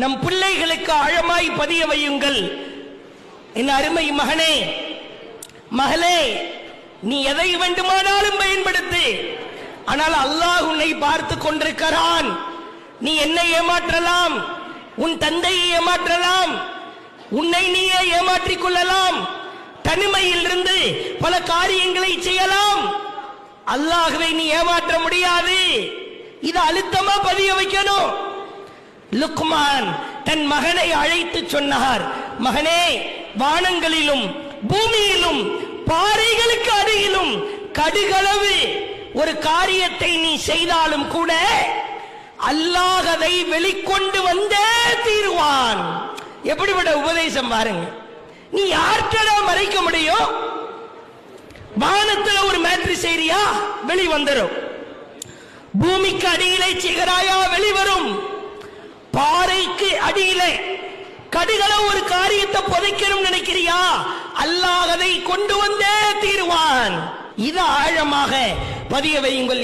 நம் பிள்ளைகளுக்கு ஆழமாய் பதிய வையுங்கள். என் அருமை மகனே, மகளே, நீ எதை வேண்டுமானாலும் பயன்படுத்து, ஆனால் அல்லாஹ் உன்னை பார்த்து கொண்டிருக்கிறான். நீ என்னை ஏமாற்றலாம், உன் தந்தையை ஏமாற்றலாம், உன்னை நீயே ஏமாற்றிக் கொள்ளலாம், தனிமையில் இருந்து பல காரியங்களை செய்யலாம். அல்லாஹ்வை நீ ஏமாற்ற முடியாது. இதை அழுத்தமா பதிய வைக்கணும். லுக்மான் தன் மகனை அழைத்து சொன்னார், மகனே, வானங்களிலும் பூமியிலும் பாறைகளுக்கு அருகிலும் கடுகளவு ஒரு காரியத்தை நீ செய்தாலும் கூட அல்லாஹ் அதை வெளிக்கொண்டு வந்தே தீருவான். எப்படிப்பட்ட உபதேசம் பாருங்க. நீ யார்கிட்ட மறைக்க முடியும்? வானத்துல ஒரு மேட்ரி செய்றியா, வெளி வந்துடும். பூமிக்கு அடியிலே செய்கிறாயா, வெளிவரும். பாறைக்கு அடியிலே கடுகள ஒரு காரியத்தை புதைக்கணும் நினைக்கிறியா, அல்லாஹ் அதை கொண்டு வந்தே தீருவான். இது ஆழமாக பதிய வையுங்கள்.